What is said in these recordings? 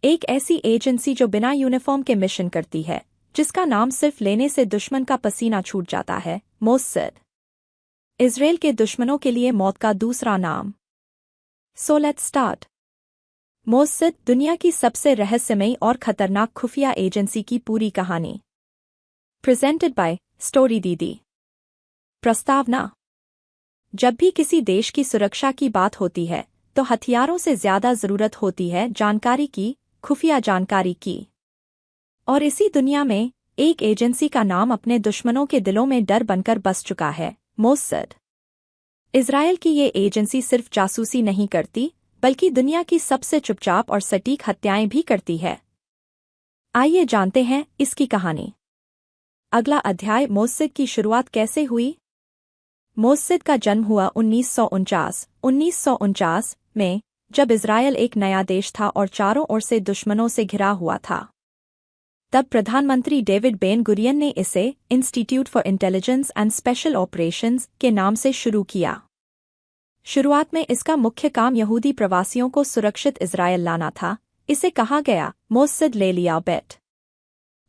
एक ऐसी एजेंसी जो बिना यूनिफॉर्म के मिशन करती है, जिसका नाम सिर्फ लेने से दुश्मन का पसीना छूट जाता है, मोस्सद। इजराइल के दुश्मनों के लिए मौत का दूसरा नाम। So let's start. मोस्सद दुनिया की सबसे रहस्यमयी और खतरनाक खुफिया एजेंसी की पूरी कहानी। प्रेजेंटेड बाय स्टोरी दीदी। प्रस्तावना। जब भी किसी देश की सुरक्षा की बात होती है तो हथियारों से ज्यादा जरूरत होती है जानकारी की, खुफिया जानकारी की। और इसी दुनिया में एक एजेंसी का नाम अपने दुश्मनों के दिलों में डर बनकर बस चुका है, मोस्सद। इजराइल की ये एजेंसी सिर्फ जासूसी नहीं करती, बल्कि दुनिया की सबसे चुपचाप और सटीक हत्याएं भी करती है। आइए जानते हैं इसकी कहानी। अगला अध्याय, मोस्सद की शुरुआत कैसे हुई। मोस्सद का जन्म हुआ 1949 में, जब इजराइल एक नया देश था और चारों ओर से दुश्मनों से घिरा हुआ था। तब प्रधानमंत्री डेविड बेन गुरियन ने इसे institute for intelligence and special operations के नाम से शुरू किया। शुरुआत में इसका मुख्य काम यहूदी प्रवासियों को सुरक्षित इजराइल लाना था। इसे कहा गया मोस्सद ले लिया बेट।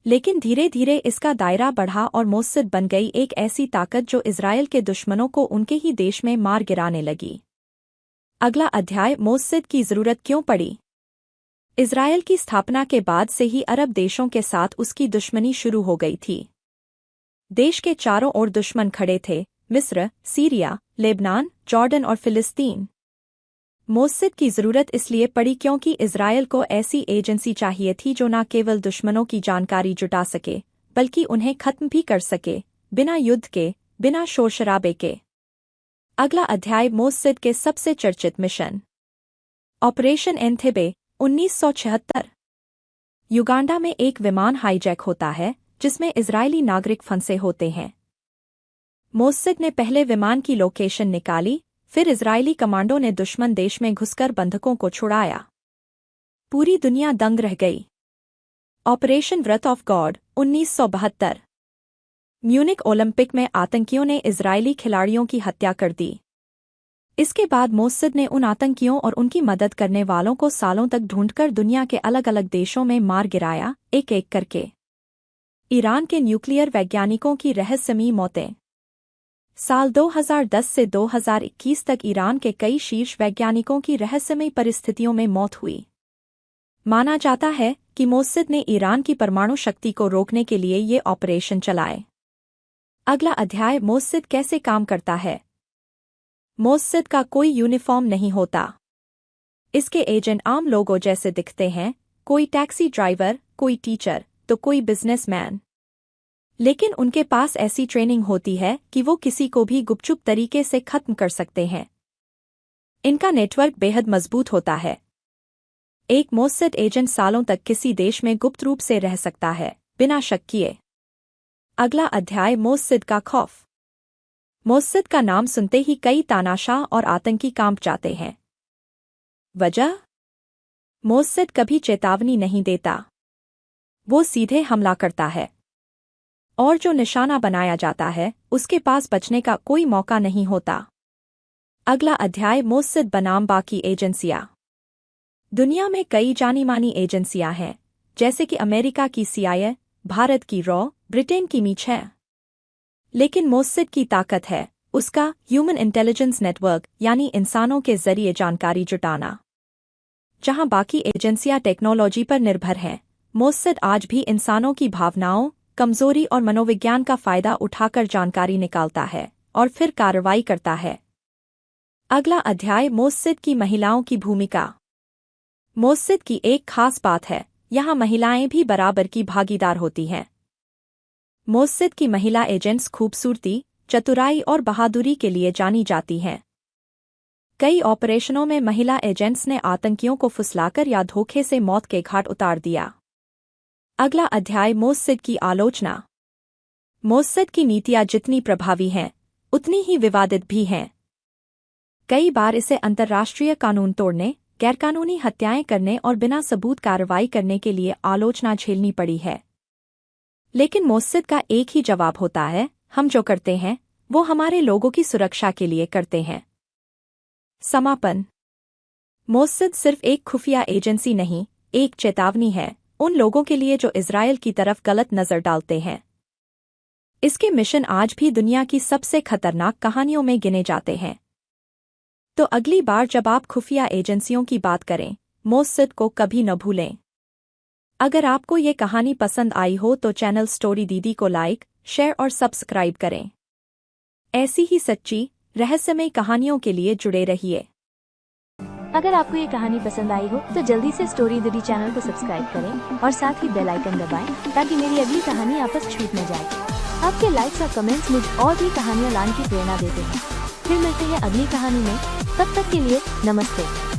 लेकिन धीरे धीरे इसका दायरा बढ़ा और मोस्सद बन गई एक ऐसी ताकत जो इजराइल के दुश्मनों को उनके ही देश में मार गिराने लगी। अगला अध्याय, मोस्सद की जरूरत क्यों पड़ी। इजराइल की स्थापना के बाद से ही अरब देशों के साथ उसकी दुश्मनी शुरू हो गई थी। देश के चारों ओर दुश्मन खड़े थे, मिस्र, सीरिया, लेबनान, जॉर्डन और फिलिस्तीन। मोस्सद की जरूरत इसलिए पड़ी क्योंकि इजराइल को ऐसी एजेंसी चाहिए थी जो न केवल दुश्मनों की जानकारी जुटा सके, बल्कि उन्हें खत्म भी कर सके, बिना युद्ध के, बिना शोर शराबे के। अगला अध्याय, मोस्सद के सबसे चर्चित मिशन। ऑपरेशन एंथेबे 1976। युगांडा में एक विमान हाईजैक होता है जिसमें इजरायली नागरिक फंसे होते हैं। मोस्सद ने पहले विमान की लोकेशन निकाली, फिर इजरायली कमांडो ने दुश्मन देश में घुसकर बंधकों को छुड़ाया। पूरी दुनिया दंग रह गई। ऑपरेशन व्रत ऑफ गॉड 1972। म्यूनिक ओलंपिक में आतंकियों ने इजरायली खिलाड़ियों की हत्या कर दी। इसके बाद मोस्सद ने उन आतंकियों और उनकी मदद करने वालों को सालों तक ढूंढकर दुनिया के अलग अलग देशों में मार गिराया, एक एक करके। ईरान के न्यूक्लियर वैज्ञानिकों की रहस्यमयी मौतें। साल 2010 से 2021 तक ईरान के कई शीर्ष वैज्ञानिकों की रहस्यमयी परिस्थितियों में मौत हुई। माना जाता है कि मोस्सद ने ईरान की परमाणु शक्ति को रोकने के लिए ये ऑपरेशन चलाए। अगला अध्याय, मोस्सद कैसे काम करता है। मोस्सद का कोई यूनिफॉर्म नहीं होता। इसके एजेंट आम लोगों जैसे दिखते हैं, कोई टैक्सी ड्राइवर, कोई टीचर, तो कोई बिजनेसमैन। लेकिन उनके पास ऐसी ट्रेनिंग होती है कि वो किसी को भी गुपचुप तरीके से खत्म कर सकते हैं। इनका नेटवर्क बेहद मजबूत होता है। एक मोस्सद एजेंट सालों तक किसी देश में गुप्त रूप से रह सकता है, बिना शक किए। अगला अध्याय, मोस्सद का खौफ। मोस्सद का नाम सुनते ही कई तानाशाह और आतंकी कांप जाते हैं। वजह? मोस्सद कभी चेतावनी नहीं देता। वो सीधे हमला करता है। और जो निशाना बनाया जाता है, उसके पास बचने का कोई मौका नहीं होता। अगला अध्याय, मोस्सद बनाम बाकी एजेंसियां। दुनिया में कई जानी मानी एजेंसियां हैं, जैसे कि अमेरिका की CIA, भारत की रॉ, ब्रिटेन की MI6 है। लेकिन मोस्सद की ताकत है उसका ह्यूमन इंटेलिजेंस नेटवर्क, यानी इंसानों के जरिए जानकारी जुटाना। जहां बाकी एजेंसियां टेक्नोलॉजी पर निर्भर हैं, मोस्सद आज भी इंसानों की भावनाओं, कमजोरी और मनोविज्ञान का फायदा उठाकर जानकारी निकालता है और फिर कार्रवाई करता है। अगला अध्याय, मोस्सद की महिलाओं की भूमिका। मोस्सद की एक खास बात है, यहाँ महिलाएं भी बराबर की भागीदार होती हैं। मोस्सद की महिला एजेंट्स खूबसूरती, चतुराई और बहादुरी के लिए जानी जाती हैं। कई ऑपरेशनों में महिला एजेंट्स ने आतंकियों को फुसलाकर या धोखे से मौत के घाट उतार दिया। अगला अध्याय, मोस्सद की आलोचना। मोस्सद की नीतियां जितनी प्रभावी हैं, उतनी ही विवादित भी हैं। कई बार इसे अंतर्राष्ट्रीय कानून तोड़ने, गैरकानूनी हत्याएं करने और बिना सबूत कार्रवाई करने के लिए आलोचना झेलनी पड़ी है। लेकिन मोस्सद का एक ही जवाब होता है, हम जो करते हैं वो हमारे लोगों की सुरक्षा के लिए करते हैं। समापन। मोस्सद सिर्फ एक खुफिया एजेंसी नहीं, एक चेतावनी है उन लोगों के लिए जो इजरायल की तरफ गलत नजर डालते हैं। इसके मिशन आज भी दुनिया की सबसे खतरनाक कहानियों में गिने जाते हैं। तो अगली बार जब आप खुफिया एजेंसियों की बात करें, मोसाद को कभी न भूलें। अगर आपको ये कहानी पसंद आई हो तो चैनल स्टोरी दीदी को लाइक, शेयर और सब्सक्राइब करें। ऐसी ही सच्ची, रहस्यमय कहानियों के लिए जुड़े रहिए। अगर आपको ये कहानी पसंद आई हो तो जल्दी से स्टोरी दीदी चैनल को सब्सक्राइब करें और साथ ही बेल आइकन दबाएं ताकि मेरी अगली कहानी आप तक छूट न जाए। आपके लाइक्स और कमेंट्स मुझे और भी कहानियाँ लाने की प्रेरणा देते हैं। फिर मिलते हैं अगली कहानी में, तब तक के लिए नमस्ते।